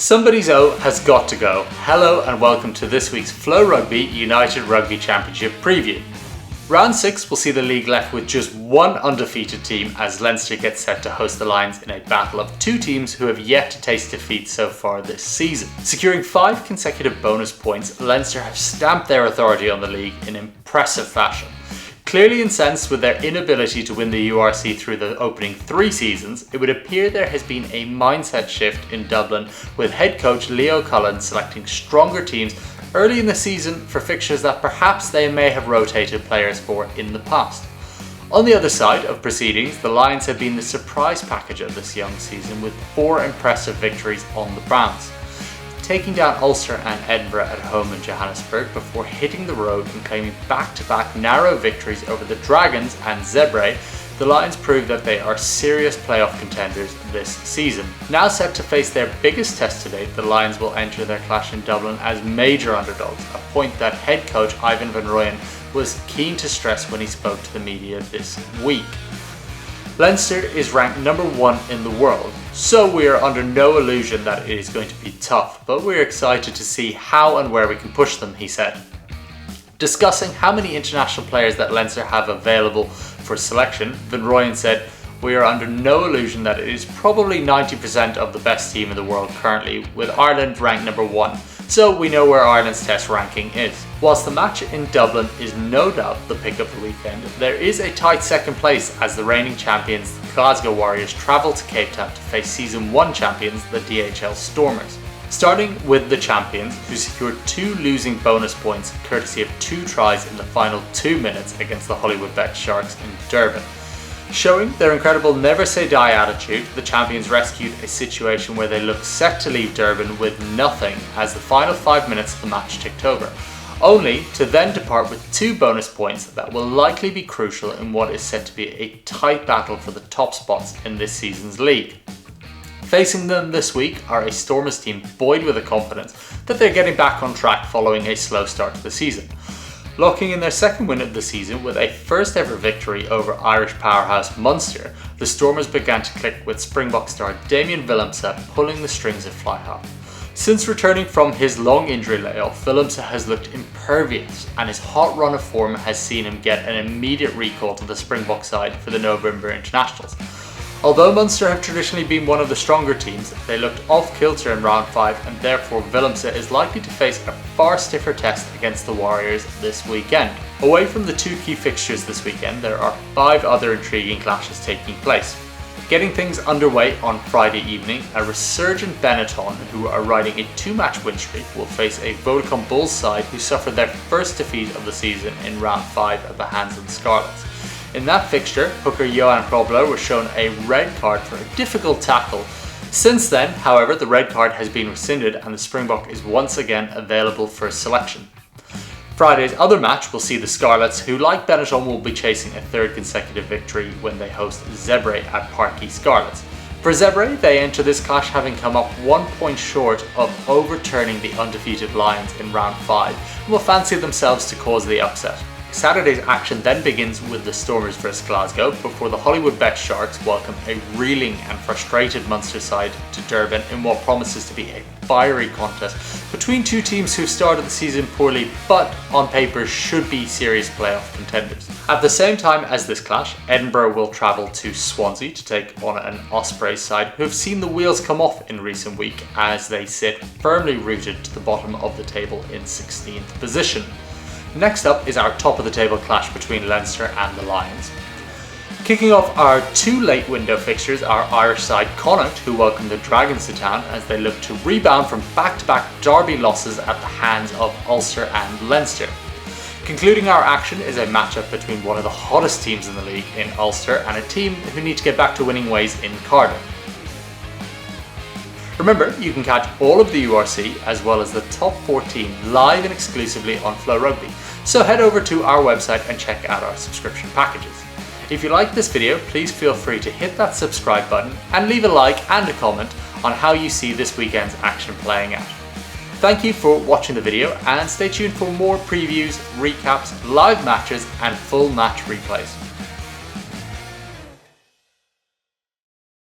Somebody's O has got to go. Hello and welcome to this week's FloRugby United Rugby Championship preview. Round 6 will see the league left with just one undefeated team as Leinster gets set to host the Lions in a battle of two teams who have yet to taste defeat so far this season. Securing 5 consecutive bonus points, Leinster have stamped their authority on the league in impressive fashion. Clearly incensed with their inability to win the URC through the opening 3 seasons, it would appear there has been a mindset shift in Dublin, with head coach Leo Collins selecting stronger teams early in the season for fixtures that perhaps they may have rotated players for in the past. On the other side of proceedings, the Lions have been the surprise package of this young season with 4 impressive victories on the Browns. Taking down Ulster and Edinburgh at home in Johannesburg before hitting the road and claiming back-to-back narrow victories over the Dragons and Zebre, the Lions prove that they are serious playoff contenders this season. Now set to face their biggest test to date, the Lions will enter their clash in Dublin as major underdogs, a point that head coach Ivan van Rooyen was keen to stress when he spoke to the media this week. Leinster is ranked number 1 in the world, so we are under no illusion that it is going to be tough, but we're excited to see how and where we can push them, he said. Discussing how many international players that Leinster have available for selection, Van Rooyen said, "We are under no illusion that it is probably 90% of the best team in the world currently, with Ireland ranked number 1, so we know where Ireland's test ranking is." Whilst the match in Dublin is no doubt the pick of the weekend, there is a tight second place as the reigning champions, the Glasgow Warriors, travel to Cape Town to face Season 1 champions, the DHL Stormers. Starting with the champions, who secured 2 losing bonus points courtesy of 2 tries in the final 2 minutes against the Hollywood Bet Sharks in Durban. Showing their incredible never-say-die attitude, the champions rescued a situation where they looked set to leave Durban with nothing as the final 5 minutes of the match ticked over, only to then depart with 2 bonus points that will likely be crucial in what is set to be a tight battle for the top spots in this season's league. Facing them this week are a Stormers team buoyed with the confidence that they're getting back on track following a slow start to the season. Locking in their second win of the season with a first ever victory over Irish powerhouse Munster, the Stormers began to click with Springbok star Damien Willemse pulling the strings of fly half. Since returning from his long injury layoff, Willemse has looked impervious and his hot run of form has seen him get an immediate recall to the Springbok side for the November internationals. Although Munster have traditionally been one of the stronger teams, they looked off-kilter in round 5 and therefore Willemse is likely to face a far stiffer test against the Warriors this weekend. Away from the 2 key fixtures this weekend, there are 5 other intriguing clashes taking place. Getting things underway on Friday evening, a resurgent Benetton, who are riding a 2-match win streak, will face a Vodacom Bulls side who suffered their first defeat of the season in round 5 at the hands of the Scarlets. In that fixture, hooker Johan Krobler was shown a red card for a difficult tackle. Since then, however, the red card has been rescinded and the Springbok is once again available for selection. Friday's other match will see the Scarlets, who like Benetton will be chasing a 3rd consecutive victory when they host Zebre at Parky Scarlets. For Zebre, they enter this clash having come up 1 point short of overturning the undefeated Lions in round 5 and will fancy themselves to cause the upset. Saturday's action then begins with the Stormers vs Glasgow before the Hollywood Bet Sharks welcome a reeling and frustrated Munster side to Durban in what promises to be a fiery contest between 2 teams who started the season poorly but on paper should be serious playoff contenders. At the same time as this clash, Edinburgh will travel to Swansea to take on an Ospreys side who have seen the wheels come off in recent week as they sit firmly rooted to the bottom of the table in 16th position. Next up is our top of the table clash between Leinster and the Lions. Kicking off our 2 late window fixtures are Irish side Connacht, who welcome the Dragons to town as they look to rebound from back-to-back derby losses at the hands of Ulster and Leinster. Concluding our action is a matchup between one of the hottest teams in the league in Ulster and a team who need to get back to winning ways in Cardiff. Remember, you can catch all of the URC as well as the top 14 live and exclusively on FloRugby, so head over to our website and check out our subscription packages. If you like this video, please feel free to hit that subscribe button and leave a like and a comment on how you see this weekend's action playing out. Thank you for watching the video and stay tuned for more previews, recaps, live matches and full match replays.